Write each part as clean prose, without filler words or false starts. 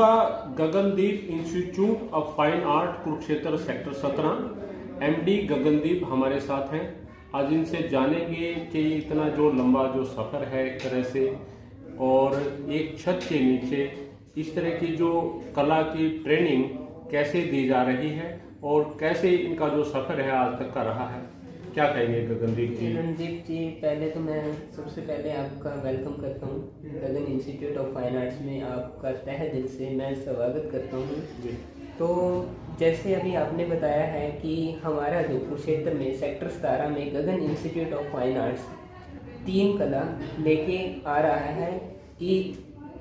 जीफा Gagandeep institute of fine art Kurukshetra sector 17 MD Gagandeep हमारे साथ हैं। आज इनसे जानेंगे कि इतना जो लंबा जो सफ़र है एक तरह से, और एक छत के नीचे इस तरह की जो कला की ट्रेनिंग कैसे दी जा रही है और कैसे इनका जो सफ़र है आज तक का रहा है, क्या कहेंगे गगनदीप जी? रणदीप जी, पहले तो मैं सबसे पहले आपका वेलकम करता हूँ गगन इंस्टीट्यूट ऑफ फाइन आर्ट्स में। आपका तहे दिल से मैं स्वागत करता हूँ। तो जैसे अभी आपने बताया है कि हमारा जो कुरुक्षेत्र में सेक्टर 17 में गगन इंस्टीट्यूट ऑफ फाइन आर्ट्स 3 कला लेके आ रहा है कि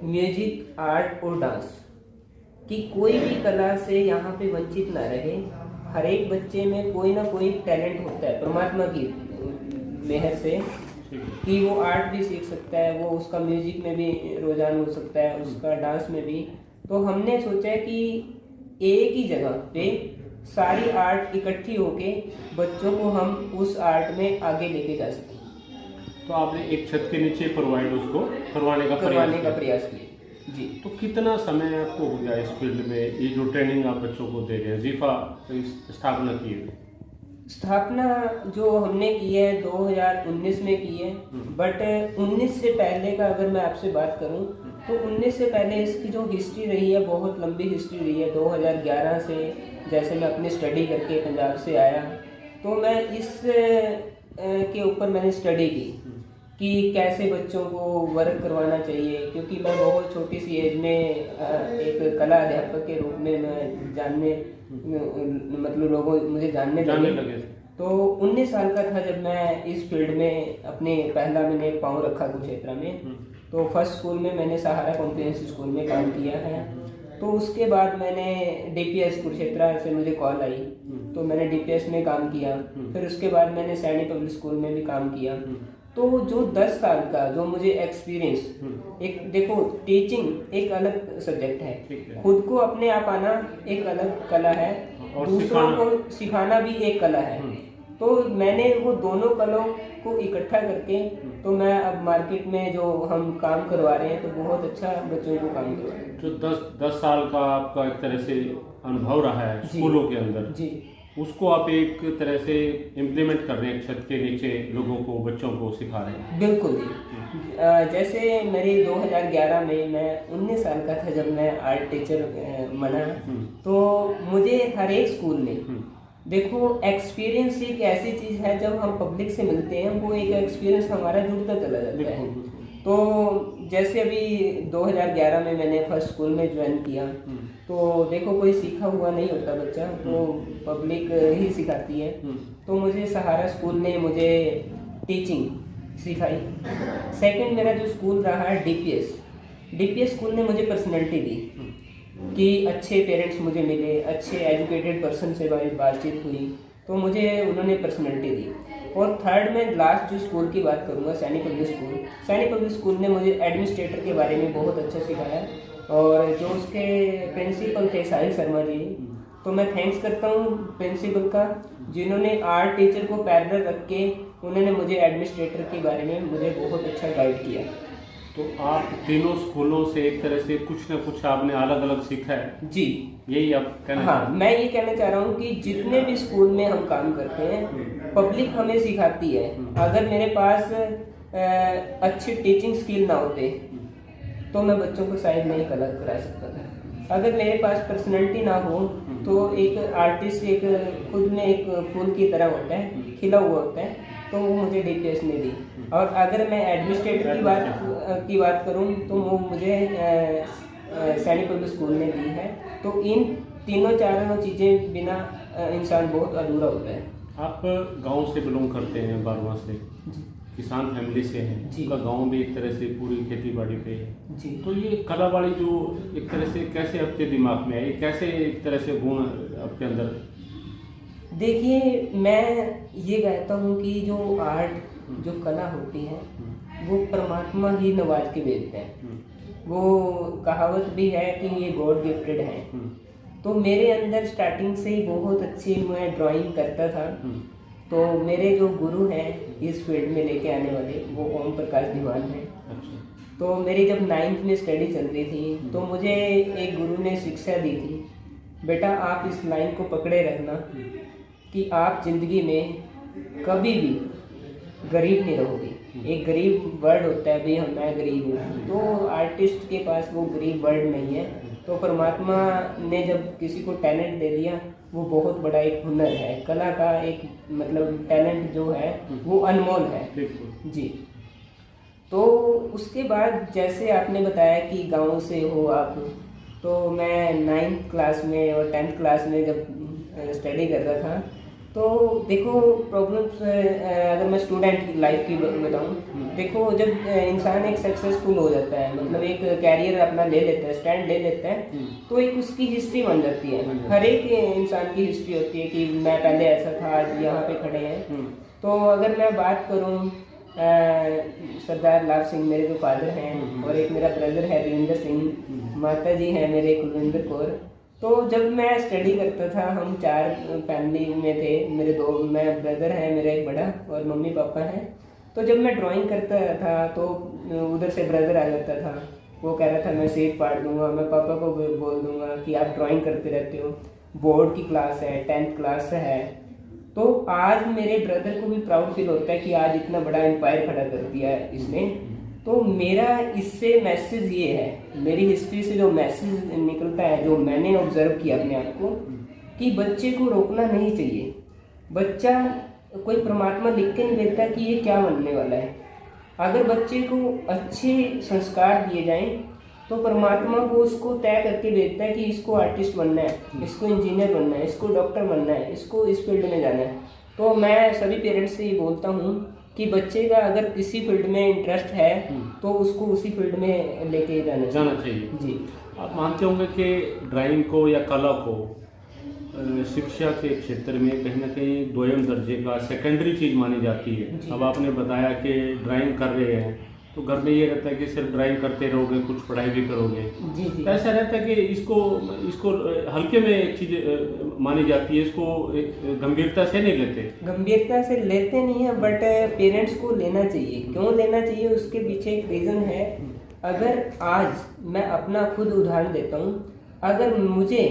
म्यूजिक, आर्ट और डांस कि कोई भी कला से यहाँ पे वंचित ना रहे। हर एक बच्चे में कोई ना कोई टैलेंट होता है परमात्मा की मेहर से, कि वो आर्ट भी सीख सकता है, वो उसका म्यूजिक में भी रुझान हो सकता है, उसका डांस में भी। तो हमने सोचा कि एक ही जगह पे सारी आर्ट इकट्ठी होके बच्चों को हम उस आर्ट में आगे लेके जा सकें। तो आपने एक छत के नीचे प्रोवाइड उसको करवाने का प्रयास किया जी। तो कितना समय आपको हो गया इस फील्ड में, ये जो ट्रेनिंग आप बच्चों को दे रहे हैं? जीफा स्थापना की है, स्थापना जो हमने की है 2019 में की है, बट 19 से पहले का अगर मैं आपसे बात करूं तो 19 से पहले इसकी जो हिस्ट्री रही है बहुत लंबी हिस्ट्री रही है। 2011 से जैसे मैं अपनी स्टडी करके पंजाब से आया तो मैं इस के ऊपर मैंने स्टडी की कि कैसे बच्चों को वर्क करवाना चाहिए, क्योंकि मैं बहुत छोटी सी एज में एक कला अध्यापक के रूप में मैं मतलब लोगों मुझे जानने लगे। तो 19 साल का था जब मैं इस फील्ड में अपने पहला मैंने पाँव रखा कुरुक्षेत्र में। तो फर्स्ट स्कूल में मैंने सहारा कॉम्प्रिहेंसिव स्कूल में काम किया है। तो उसके बाद मैंने डीपीएस कुरुक्षेत्र से मुझे कॉल आई तो मैंने डीपीएस में काम किया। फिर उसके बाद मैंने सैनी पब्लिक स्कूल में भी काम किया। तो जो 10 साल का जो मुझे एक्सपीरियंस, एक देखो टीचिंग एक अलग सब्जेक्ट है, खुद को अपने आप आना एक अलग कला है और दूसरों को सिखाना भी एक कला है। तो मैंने वो दोनों कलाओं को इकट्ठा करके तो मैं अब मार्केट में जो हम काम करवा रहे हैं तो बहुत अच्छा बच्चों को काम करवा रहे हैं। जो 10 साल का आपका एक तरह से अनुभव रहा है स्कूलों के अंदर जी, उसको आप एक तरह से इम्प्लीमेंट कर रहे हैं, छत के नीचे लोगों को, बच्चों को सिखा रहे हैं। बिल्कुल जी। जैसे मेरी 2011 में मैं 19 साल का था जब मैं आर्ट टीचर बना। तो मुझे हर एक स्कूल में देखो एक्सपीरियंस एक ऐसी चीज़ है, जब हम पब्लिक से मिलते हैं वो एक एक्सपीरियंस हमारा जुड़ता चला जाता है। तो जैसे अभी 2011 में मैंने फर्स्ट स्कूल में ज्वाइन किया तो देखो कोई सीखा हुआ नहीं होता बच्चा, तो पब्लिक ही सिखाती है। तो मुझे सहारा स्कूल ने मुझे टीचिंग सिखाई। सेकंड मेरा जो स्कूल रहा है डीपीएस स्कूल ने मुझे पर्सनैलिटी दी कि अच्छे पेरेंट्स मुझे मिले, अच्छे एजुकेटेड पर्सन से बातचीत हुई तो मुझे उन्होंने पर्सनैलिटी दी। और थर्ड में लास्ट जो स्कूल की बात करूँगा, सैनी पब्लिक स्कूल ने मुझे एडमिनिस्ट्रेटर के बारे में बहुत अच्छा सिखाया। और जो उसके प्रिंसिपल थे साहिल शर्मा जी, तो मैं थैंक्स करता हूँ प्रिंसिपल का, जिन्होंने आर्ट टीचर को पैरेलल रख के उन्होंने मुझे एडमिनिस्ट्रेटर के बारे में मुझे बहुत अच्छा गाइड किया। तो आप तीनों स्कूलों से एक तरह से कुछ ना कुछ आपने अलग अलग सीखा है जी, यही आप कहना? हाँ, मैं ये कहना चाह रहा हूँ कि जितने भी स्कूल में हम काम करते हैं पब्लिक हमें सिखाती है। अगर मेरे पास अच्छी टीचिंग स्किल ना होते तो मैं बच्चों को शायद नहीं कला करा सकता था। अगर मेरे पास पर्सनैलिटी ना हो तो एक आर्टिस्ट एक खुद में एक फूल की तरह होता है, खिला हुआ होता है, तो वो मुझे डीपीएस ने दी। और अगर मैं एडमिनिस्ट्रेटर की बात करूं तो वो मुझे सैनी पब्लिक स्कूल ने दी है। तो इन चारों चीज़ें बिना इंसान बहुत अधूरा होता है। आप गांव से बिलोंग करते हैं, बारवा से किसान फैमिली से हैं, उनका गांव भी एक तरह से पूरी खेती बाड़ी पे है जी। तो ये कला वाली जो एक तरह से कैसे आपके दिमाग में आई, कैसे एक तरह से गुण आपके अंदर? देखिए, मैं ये कहता हूँ कि जो आर्ट जो कला होती है वो परमात्मा ही नवाज के भेजते हैं। वो कहावत भी है कि ये गॉड गिफ्टेड है। तो मेरे अंदर स्टार्टिंग से ही बहुत अच्छी मैं ड्राइंग करता था। तो मेरे जो गुरु हैं इस फील्ड में लेके आने वाले वो ओम प्रकाश दीवान हैं। तो मेरी जब 9th में स्टडी चल रही थी तो मुझे एक गुरु ने शिक्षा दी थी, बेटा आप इस लाइन को पकड़े रखना कि आप जिंदगी में कभी भी गरीब नहीं रहोगे। एक गरीब वर्ड होता है, भाई हम मैं गरीब हूँ, तो आर्टिस्ट के पास वो गरीब वर्ड नहीं है। तो परमात्मा ने जब किसी को टैलेंट दे दिया, वो बहुत बड़ा एक हुनर है, कला का एक मतलब टैलेंट जो है वो अनमोल है जी। तो उसके बाद जैसे आपने बताया कि गांव से हो आप, तो मैं 9th क्लास में और 10th क्लास में जब स्टडी कर रहा था, तो देखो प्रॉब्लम्स अगर मैं स्टूडेंट की लाइफ की बताऊं, देखो जब इंसान एक सक्सेसफुल हो जाता है, मतलब एक कैरियर अपना ले लेता है, स्टैंड ले लेता है, तो एक उसकी हिस्ट्री बन जाती है। हर एक इंसान की हिस्ट्री होती है कि मैं पहले ऐसा था, आज यहाँ पे खड़े हैं। तो अगर मैं बात करूँ सरदार लाभ सिंह मेरे जो फादर हैं, और एक मेरा ब्रदर है रविंदर सिंह, माता जी हैं मेरे कुलविंदर कौर। तो जब मैं स्टडी करता था, हम 4 फैमिली में थे, मेरे 2 मैं ब्रदर हैं, मेरा एक बड़ा, और मम्मी पापा हैं। तो जब मैं ड्राइंग करता था तो उधर से ब्रदर आ जाता था, वो कह रहा था मैं सीट पाड़ दूंगा, मैं पापा को बोल दूंगा कि आप ड्राइंग करते रहते हो, बोर्ड की क्लास है, 10th क्लास है। तो आज मेरे ब्रदर को भी प्राउड फील होता है कि आज इतना बड़ा एम्पायर खड़ा कर दिया है इसने। तो मेरा इससे मैसेज ये है, मेरी हिस्ट्री से जो मैसेज निकलता है, जो मैंने ऑब्जर्व किया अपने आप को, कि बच्चे को रोकना नहीं चाहिए। बच्चा कोई परमात्मा लिख के नहीं देता कि ये क्या बनने वाला है। अगर बच्चे को अच्छे संस्कार दिए जाएं तो परमात्मा वो उसको तय करके देता है कि इसको आर्टिस्ट बनना है, इसको इंजीनियर बनना है, इसको डॉक्टर बनना है, इसको इस फील्ड में जाना है। तो मैं सभी पेरेंट्स से ये बोलता हूँ कि बच्चे का अगर किसी फील्ड में इंटरेस्ट है तो उसको उसी फील्ड में लेके जाना चाहिए जी। आप मानते होंगे कि ड्राइंग को या कला को शिक्षा के क्षेत्र में कहीं ना कहीं 2ym दर्जे का सेकेंडरी चीज़ मानी जाती है। अब आपने बताया कि ड्राइंग कर रहे हैं तो घर में ये रहता है कि सिर्फ ड्राइंग करते रहोगे, कुछ पढ़ाई भी करोगे जी जी। तो ऐसा रहता है कि इसको हल्के में एक चीज़ मानी जाती है, इसको गंभीरता से नहीं लेते। गंभीरता से लेते नहीं है, बट पेरेंट्स को लेना चाहिए। क्यों लेना चाहिए, उसके पीछे एक रीज़न है। अगर आज मैं अपना खुद उदाहरण देता हूँ, अगर मुझे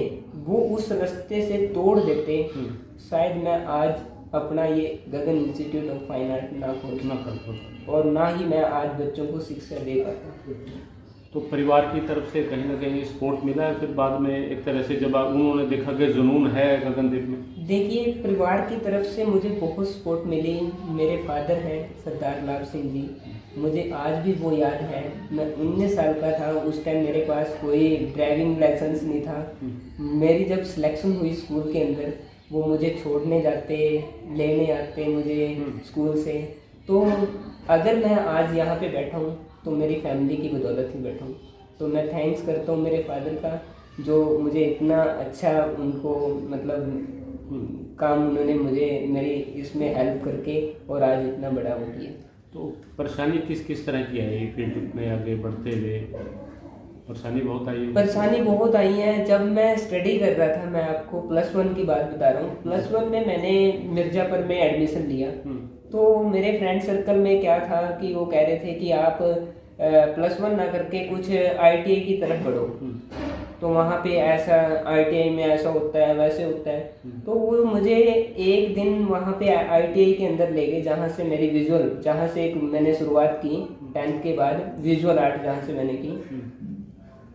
वो उस रास्ते से तोड़ देते, शायद मैं आज अपना ये गगन इंस्टीट्यूट ऑफ फाइन आर्ट ना कर और ना ही मैं आज बच्चों को शिक्षा दे पाता। तो परिवार की तरफ से कहीं ना कहीं सपोर्ट मिला है फिर बाद में एक तरह से, जब उन्होंने देखा कि जुनून है गगनदीप में? देखिए, परिवार की तरफ से मुझे बहुत सपोर्ट मिली। मेरे फादर हैं सरदार लाभ सिंह जी, मुझे आज भी वो याद है। मैं 19 साल का था, उस टाइम मेरे पास कोई ड्राइविंग लाइसेंस नहीं था। मेरी जब सिलेक्शन हुई स्कूल के अंदर, वो मुझे छोड़ने जाते, लेने आते मुझे स्कूल से। तो अगर मैं आज यहाँ पे बैठा हूँ तो मेरी फैमिली की बदौलत ही बैठा हूँ। तो मैं थैंक्स करता हूँ मेरे फादर का, जो मुझे इतना अच्छा उनको मतलब काम उन्होंने मुझे मेरी इसमें हेल्प करके और आज इतना बड़ा हो गया। तो परेशानी किस किस तरह की आई फील्ड में आगे बढ़ते हुए? परेशानी बहुत आई है। परेशानी बहुत आई है। जब मैं स्टडी कर रहा था, मैं आपको +1 की बात बता रहा हूँ। +1 में मैंने मिर्ज़ापुर में एडमिशन लिया। तो मेरे फ्रेंड सर्कल में क्या था कि वो कह रहे थे कि आप +1 ना करके कुछ ITI की तरफ बढ़ो। तो वहाँ पे ऐसा ITI में ऐसा होता है, वैसे होता है। तो वो मुझे एक दिन वहाँ पे ITI के अंदर ले गए, जहाँ से मेरी विजुअल, जहाँ से एक मैंने शुरुआत की 10th के बाद, विजुअल आर्ट जहाँ से मैंने की।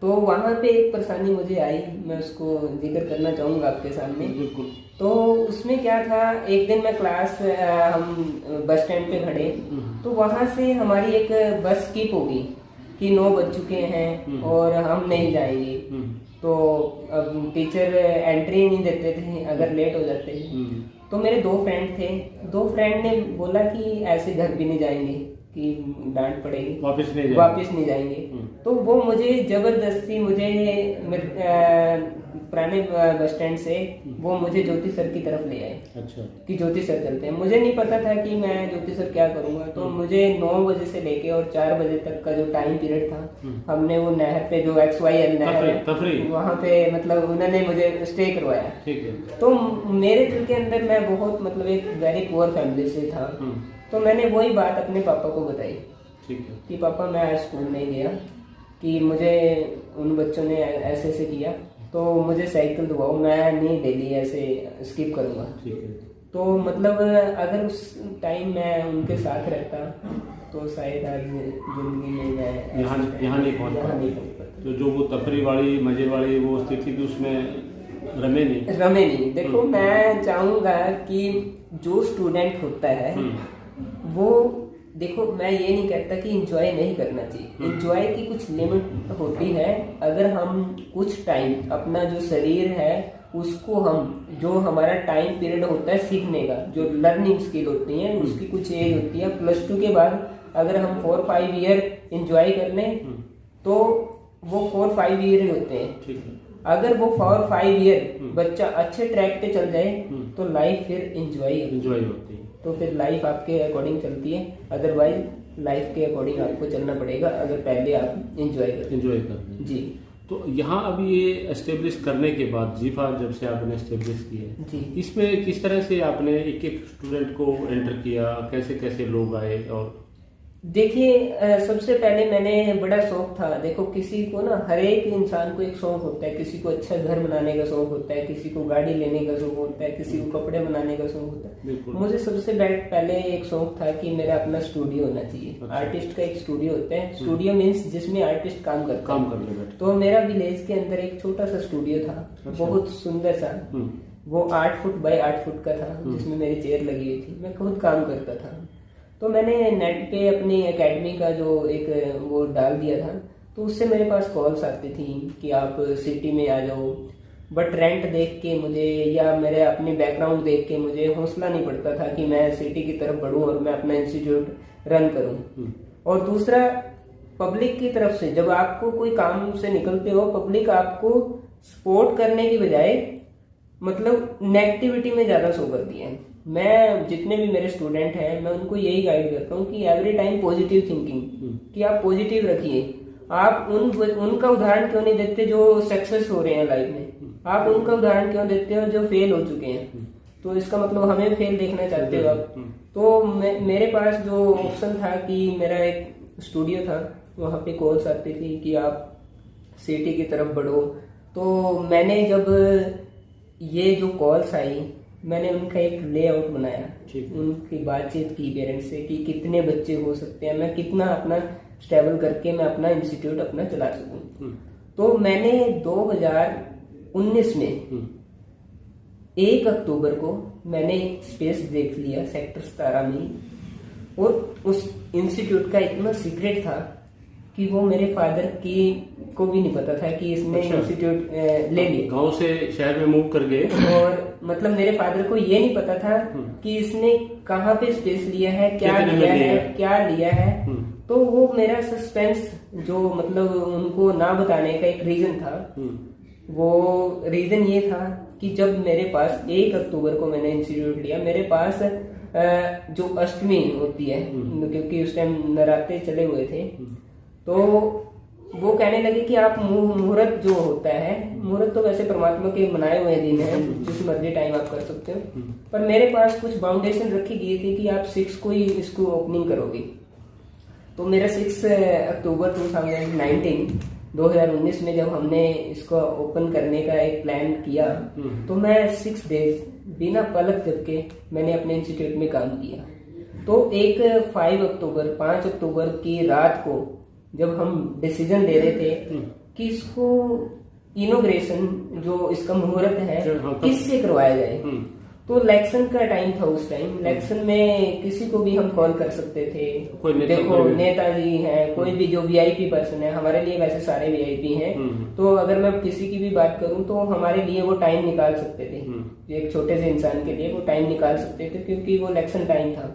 तो वहाँ पे एक परेशानी मुझे आई, मैं उसको जिक्र करना चाहूँगा आपके सामने। बिल्कुल। तो उसमें क्या था, एक दिन मैं क्लास, हम बस स्टैंड पे खड़े, तो वहाँ से हमारी एक बस स्किप होगी कि 9 बज चुके हैं और हम नहीं जाएंगे। तो अब टीचर एंट्री नहीं देते थे अगर लेट हो जाते थे। तो मेरे 2 फ्रेंड थे, 2 फ्रेंड ने बोला कि ऐसे घर भी नहीं जाएंगे कि डांट पड़ेगी, वापस नहीं जाएंगे। तो वो मुझे जबरदस्ती, मुझे पुराने बस स्टैंड से वो मुझे ज्योति सर की तरफ ले आए। अच्छा। कि ज्योति सर चलते हैं। मुझे नहीं पता था कि मैं ज्योति सर क्या करूंगा। तो मुझे 9 बजे से लेके और 4 बजे तक का जो टाइम पीरियड था, हमने वो नहर पे, जो XYL नहर है, वहाँ पे मतलब उन्होंने मुझे स्टे करवाया। ठीक है। तो मेरे दिल के अंदर, मैं बहुत मतलब एक वेरी पुअर फैमिली से था, तो मैंने वही बात अपने पापा को बताई ठीक है। कि पापा मैं आज स्कूल नहीं गया, कि मुझे उन बच्चों ने ऐसे ऐसे किया, तो मुझे साइकिल दिलवाओ, मैं नहीं डेली ऐसे स्किप करूँगा। ठीक है। तो मतलब अगर उस टाइम मैं उनके साथ रहता तो शायद आज जिंदगी में मैं यहाँ नहीं पहुँच पाता। तो जो वो तफरी वाली मजे वाली वो स्थिति थी उसमें रमे नहीं। देखो मैं चाहूँगा कि जो स्टूडेंट होता है वो, देखो मैं ये नहीं कहता कि एंजॉय नहीं करना चाहिए, एंजॉय की कुछ लिमिट होती है। अगर हम कुछ टाइम अपना जो शरीर है उसको हम, जो हमारा टाइम पीरियड होता है सीखने का, जो लर्निंग स्किल होती है उसकी कुछ एज होती है, +2 के बाद अगर हम 4-5 ईयर एंजॉय कर लें तो वो 4-5 ईयर होते हैं। ठीक है। अगर वो 4-5 ईयर बच्चा अच्छे ट्रैक पे चल जाए तो लाइफ फिर एंजॉय होती है। तो फिर लाइफ आपके अकॉर्डिंग चलती है, अदरवाइज लाइफ के अकॉर्डिंग आपको चलना पड़ेगा अगर पहले आप एंजॉय करें। जी। तो यहाँ अभी ये एस्टेब्लिश करने के बाद जीफा जब से आपने एस्टेब्लिश किया जी, इसमें किस तरह से आपने एक एक स्टूडेंट को एंटर किया, कैसे कैसे लोग आए? और देखिए सबसे पहले मैंने, बड़ा शौक था, देखो किसी को ना, हर एक इंसान को एक शौक होता है, किसी को अच्छा घर बनाने का शौक होता है, किसी को गाड़ी लेने का शौक होता है, किसी को कपड़े बनाने का शौक होता है। मुझे सबसे पहले एक शौक था कि मेरा अपना स्टूडियो होना चाहिए। अच्छा। आर्टिस्ट का एक स्टूडियो होता है, स्टूडियो मीन्स जिसमें आर्टिस्ट काम करते हैं। तो मेरा विलेज के अंदर एक छोटा सा स्टूडियो था। अच्छा। बहुत सुंदर सा, वो 8 फुट बाय 8 फुट का था, जिसमें मेरी चेयर लगी हुई थी, मैं खुद काम करता था। तो मैंने नेट पे अपनी एकेडमी का जो एक वो डाल दिया था, तो उससे मेरे पास कॉल्स आती थी कि आप सिटी में आ जाओ, बट रेंट देख के मुझे या मेरे अपनी बैकग्राउंड देख के मुझे हौसला नहीं पड़ता था कि मैं सिटी की तरफ बढ़ूं और मैं अपना इंस्टीट्यूट रन करूं। और दूसरा, पब्लिक की तरफ से जब आपको कोई काम से निकलते हो, पब्लिक आपको सपोर्ट करने की बजाय मतलब नेगेटिविटी में ज्यादा शो करती है। मैं जितने भी मेरे स्टूडेंट हैं मैं उनको यही गाइड करता हूँ कि एवरी टाइम पॉजिटिव थिंकिंग, कि आप पॉजिटिव रखिए। आप उनका उदाहरण क्यों नहीं देते जो सक्सेस हो रहे हैं लाइफ में, आप उनका उदाहरण क्यों देते हो जो फेल हो चुके हैं? तो इसका मतलब हमें फेल देखना चाहते हो आप। तो मेरे पास जो ऑप्शन था कि मेरा एक स्टूडियो था, वहाँ पे कॉल्स आती थी कि आप सिटी की तरफ बढ़ो। तो मैंने जब ये जो कॉल्स आई, मैंने उनका एक लेआउट बनाया, उनकी बातचीत की पेरेंट्स से कि कितने बच्चे हो सकते हैं, मैं कितना अपना स्टेबल करके मैं अपना इंस्टीट्यूट अपना चला सकूं। तो मैंने 2019 में 1 अक्टूबर को मैंने स्पेस देख लिया सेक्टर 17 में, और उस इंस्टीट्यूट का इतना सीक्रेट था कि वो मेरे फादर को भी नहीं पता था कि इसने इंस्टीट्यूट ले लिया। गांव से शहर में मूव कर गए, और मतलब मेरे फादर को ये नहीं पता था कि इसने कहाँ पे स्पेस लिया है, क्या लिया है। तो वो मेरा सस्पेंस जो मतलब उनको ना बताने का एक रीजन था, वो रीजन ये था कि जब मेरे पास 1 अक्टूबर को मैंने इंस्टीट्यूट लिया, मेरे पास जो अष्टमी होती है, क्योंकि उस टाइम नवरात्रे चले हुए थे, तो वो कहने लगे कि आप मुहूर्त जो होता है, मुहूर्त तो वैसे परमात्मा के बनाए हुए दिन है, जिस मर्जी टाइम आप कर सकते हो, पर मेरे पास कुछ बाउंडेशन रखी गई थी कि आप 6 को ही इसको ओपनिंग करोगे। तो मेरा 6 अक्टूबर 2019 में जब हमने इसको ओपन करने का एक प्लान किया, तो मैं 6 डेज बिना पलक झपके मैंने अपने इंस्टीट्यूट में काम किया। तो एक 5 अक्टूबर की रात को जब हम डिसीजन ले रहे थे कि इसको इनोग्रेशन जो इसका मुहूर्त है किससे करवाया जाए, तो इलेक्शन का टाइम था उस टाइम। इलेक्शन में किसी को भी हम कॉल कर सकते थे, देखो नेताजी हैं, कोई भी जो वीआईपी पर्सन है, हमारे लिए वैसे सारे वीआईपी हैं, तो अगर मैं किसी की भी बात करूं तो हमारे लिए वो टाइम निकाल सकते थे, एक छोटे से इंसान के लिए वो टाइम निकाल सकते थे, क्योंकि वो इलेक्शन टाइम था।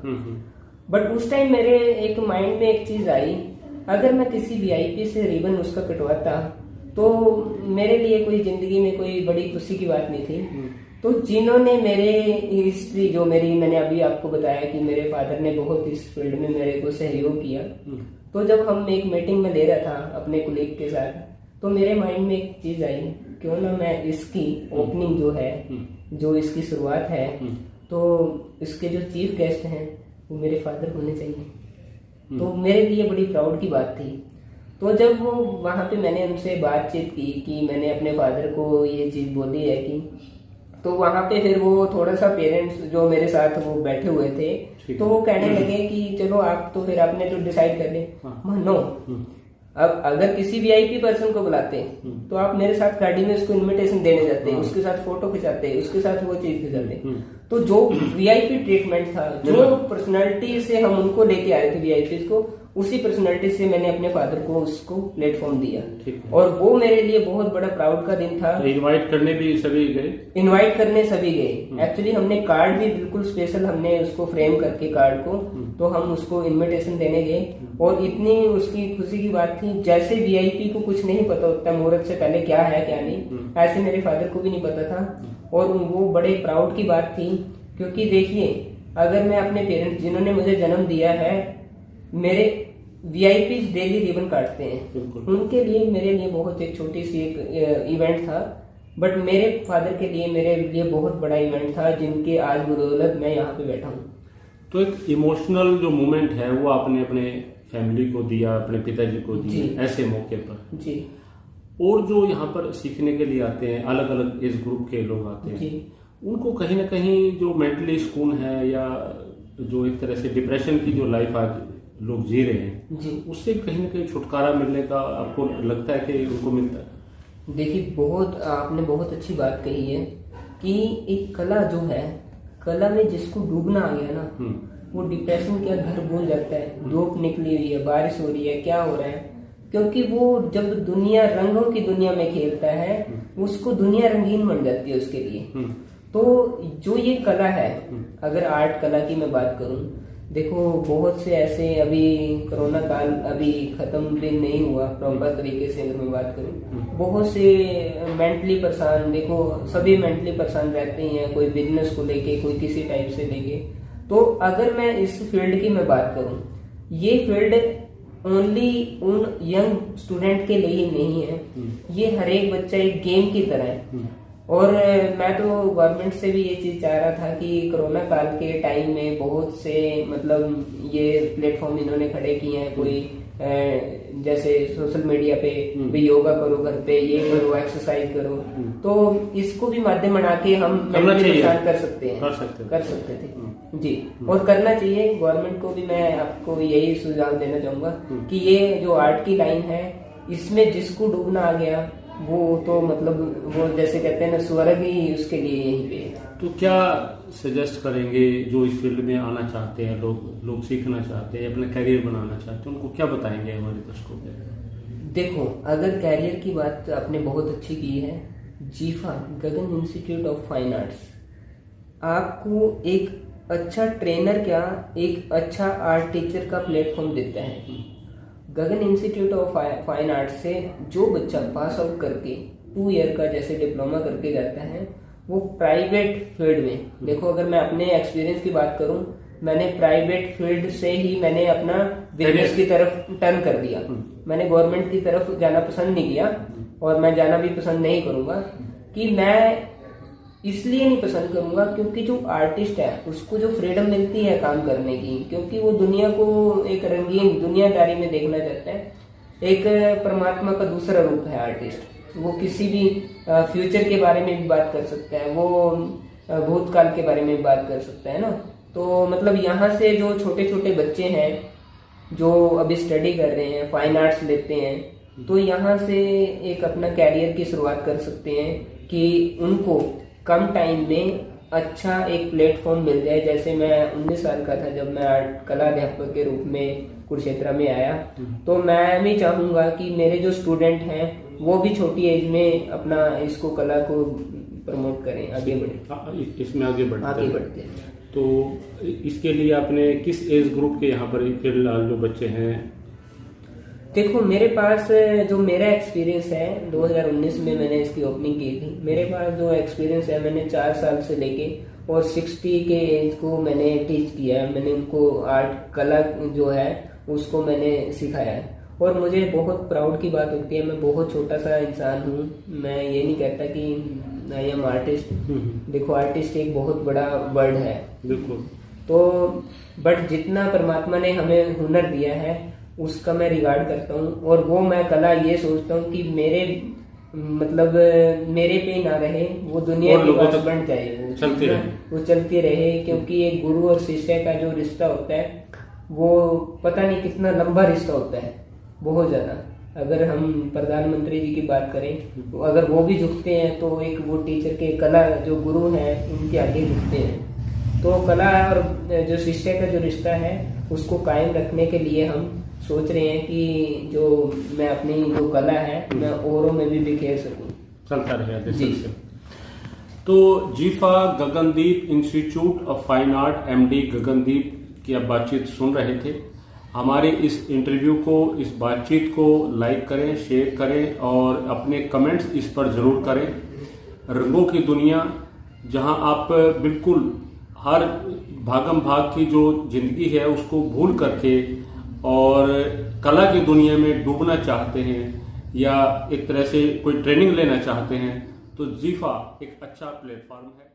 बट उस टाइम मेरे एक माइंड में एक चीज आई, अगर मैं किसी वीआईपी से रिबन उसका कटवाता तो मेरे लिए कोई जिंदगी में कोई बड़ी खुशी की बात नहीं थी। तो जिन्होंने मेरे हिस्ट्री जो मैंने अभी आपको बताया कि मेरे फादर ने बहुत इस फील्ड में मेरे को सहयोग किया, तो जब हम एक मीटिंग में ले रहा था अपने कुलीग के साथ, तो मेरे माइंड में एक चीज आई, क्यों ना मैं इसकी ओपनिंग जो है, जो इसकी शुरुआत है, तो इसके जो चीफ गेस्ट हैं वो मेरे फादर होने चाहिए। तो मेरे लिए बड़ी प्राउड की बात थी। तो जब वो वहाँ पे मैंने उनसे बातचीत की कि मैंने अपने फादर को ये चीज़ बोली है कि, तो वहाँ पे फिर वो थोड़ा सा पेरेंट्स जो मेरे साथ वो बैठे हुए थे तो वो कहने लगे कि चलो आप तो फिर आपने तो डिसाइड कर ले। नो, अब अगर किसी वीआईपी पर्सन को बुलाते हैं तो आप मेरे साथ गाड़ी में उसको इनविटेशन देने जाते हैं, उसके साथ फोटो खिंचाते, उसके साथ वो चीज खिंचाते। तो जो वीआईपी ट्रीटमेंट था, जो पर्सनालिटी से हम उनको लेके आए थे वीआईपी को, उसी पर्सनालिटी से मैंने अपने फादर को उसको प्लेटफॉर्म दिया। और वो मेरे लिए बहुत बड़ा प्राउड का दिन था। तो इनवाइट करने भी सभी गए? इनवाइट करने सभी गए। एक्चुअली हमने कार्ड भी बिल्कुल स्पेशल हमने उसको फ्रेम करके कार्ड को, तो हम उसको इनविटेशन देने गए। और इतनी उसकी खुशी की बात थी, जैसे वीआईपी को कुछ नहीं पता होता मुहूर्त से पहले क्या है क्या नहीं, ऐसे मेरे फादर को भी नहीं पता था। और वो बड़े प्राउड की बात थी, क्योंकि देखिए अगर मैं अपने पेरेंट्स जिन्होंने मुझे जन्म दिया है, मेरे वीआईपी डेली रिबन काटते हैं, उनके लिए मेरे लिए बहुत एक छोटी सी एक इवेंट था, बट मेरे फादर के लिए मेरे लिए बहुत बड़ा इवेंट था, जिनके आज बदौलत मैं यहाँ पे बैठा हूँ। तो एक इमोशनल जो मोमेंट है वो आपने अपने फैमिली को दिया, अपने पिताजी को दिया ऐसे मौके पर जी। और जो यहाँ पर सीखने के लिए आते हैं, अलग अलग एज ग्रुप के लोग आते हैं जी, उनको कहीं ना कहीं जो मेंटली स्कून है या जो एक तरह से डिप्रेशन की जो लाइफ आज लोग जी रहे हैं जी, उससे कहीं ना कहीं छुटकारा मिलने का आपको लगता है कि उनको मिलता है? देखिए बहुत आपने बहुत अच्छी बात कही है कि एक कला जो है, कला में जिसको डूबना आ गया ना, वो डिप्रेशन का घर भूल जाता है। धूप निकली हुई है, बारिश हो रही है, क्या हो रहा है, क्योंकि वो जब दुनिया रंगों की दुनिया में खेलता है, उसको दुनिया रंगीन बन जाती है उसके लिए। तो जो ये कला है, अगर आर्ट कला की मैं बात करूं, देखो बहुत से ऐसे, अभी कोरोना काल अभी खत्म भी नहीं हुआ प्रॉपर तरीके से, अगर मैं बात करूं, बहुत से मेंटली परेशान, देखो सभी मेंटली परेशान रहते हैं, कोई बिजनेस को लेके, कोई किसी टाइप से लेके। तो अगर मैं इस फील्ड की मैं बात करूं, ये फील्ड ओनली उन यंग स्टूडेंट के लिए ही नहीं है, ये हर एक बच्चा एक गेम की तरह है। और मैं तो गवर्नमेंट से भी ये चीज चाह रहा था कि कोरोना काल के टाइम में बहुत से मतलब ये प्लेटफॉर्म इन्होंने खड़े किए हैं, कोई जैसे सोशल मीडिया पे भी योगा करो घर पे, ये करो, एक्सरसाइज करो, तो इसको भी माध्यम बना के हम कर सकते हैं, कर सकते थे जी। और करना चाहिए, गवर्नमेंट को भी मैं आपको यही सुझाव देना चाहूंगा कि ये जो आर्ट की लाइन है, इसमें जिसको डूबना आ गया वो तो मतलब वो जैसे कहते हैं ना, स्वर्ग ही उसके लिए यहीं पे है। तो क्या सजेस्ट करेंगे जो इस फील्ड में आना चाहते हैं, लोग सीखना चाहते हैं, अपना करियर बनाना चाहते हैं, उनको क्या बताएंगे हमारे दर्शकों को? देखो अगर करियर की बात आपने बहुत अच्छी की है, जीफा गगन इंस्टीट्यूट ऑफ फाइन आर्ट्स आपको एक अच्छा ट्रेनर क्या, एक अच्छा आर्ट टीचर का प्लेटफॉर्म देता है। गगन इंस्टीट्यूट ऑफ फाइन आर्ट्स से जो बच्चा पास आउट करके 2 ईयर का जैसे डिप्लोमा करके जाता है, वो प्राइवेट फील्ड में, देखो अगर मैं अपने एक्सपीरियंस की बात करूं, मैंने प्राइवेट फील्ड से ही मैंने अपना बिजनेस की तरफ टर्न कर दिया। मैंने गवर्नमेंट की तरफ जाना पसंद नहीं किया, और मैं जाना भी पसंद नहीं करूंगा। कि मैं इसलिए नहीं पसंद करूंगा क्योंकि जो आर्टिस्ट है उसको जो फ्रीडम मिलती है काम करने की, क्योंकि वो दुनिया को एक रंगीन दुनियादारी में देखना चाहता है। एक परमात्मा का दूसरा रूप है आर्टिस्ट, वो किसी भी फ्यूचर के बारे में भी बात कर सकता है, वो भूतकाल के बारे में भी बात कर सकता है ना। तो मतलब यहाँ से जो छोटे छोटे बच्चे हैं जो अभी स्टडी कर रहे हैं, फाइन आर्ट्स लेते हैं, तो यहाँ से एक अपना कैरियर की शुरुआत कर सकते हैं कि उनको कम टाइम में अच्छा एक प्लेटफॉर्म मिल जाए। जैसे मैं 19 साल का था जब मैं आर्ट कला अध्यापक के रूप में कुरुक्षेत्र में आया, तो मैं भी चाहूँगा कि मेरे जो स्टूडेंट हैं वो भी छोटी एज में अपना इसको कला को प्रमोट करें, आगे बढ़े, इसमें आगे बढ़ते हैं। तो इसके लिए आपने किस एज ग्रुप के यहाँ पर फिलहाल जो बच्चे हैं? देखो मेरे पास जो मेरा एक्सपीरियंस है, 2019 में मैंने इसकी ओपनिंग की थी। मेरे पास जो एक्सपीरियंस है, मैंने 4 साल से लेके और 60 के एज को मैंने टीच किया है। मैंने उनको आर्ट कला जो है उसको मैंने सिखाया है, और मुझे बहुत प्राउड की बात होती है। मैं बहुत छोटा सा इंसान हूँ, मैं ये नहीं कहता कि आई एम आर्टिस्ट। देखो आर्टिस्ट एक बहुत बड़ा वर्ड है। बिल्कुल। तो बट जितना परमात्मा ने हमें हुनर दिया है उसका मैं रिगार्ड करता हूँ, और वो मैं कला ये सोचता हूँ कि मेरे मतलब मेरे पे ही ना रहे, वो दुनिया और के लोगों पास तक बन जाए, चलती रहे। वो चलती रहे, क्योंकि एक गुरु और शिष्य का जो रिश्ता होता है वो पता नहीं कितना लंबा रिश्ता होता है, बहुत ज़्यादा। अगर हम प्रधानमंत्री जी की बात करें तो अगर वो भी झुकते हैं तो एक वो टीचर के कला जो गुरु हैं उनके आगे झुकते हैं। तो कला और जो शिष्य का जो रिश्ता है उसको कायम रखने के लिए हम सोच रहे हैं कि जो मैं अपनी जो कला है मैं औरों में भी बिखेर सकूं, चलता रहे जी। से। तो जीफा Gagandeep institute of fine art MD Gagandeep की आप बातचीत सुन रहे थे। हमारे इस इंटरव्यू को, इस बातचीत को लाइक करें, शेयर करें और अपने कमेंट्स इस पर ज़रूर करें। रंगों की दुनिया, जहां आप बिल्कुल हर भागम भाग की जो जिंदगी है उसको भूल करके और कला की दुनिया में डूबना चाहते हैं या एक तरह से कोई ट्रेनिंग लेना चाहते हैं, तो जीफा एक अच्छा प्लेटफॉर्म है।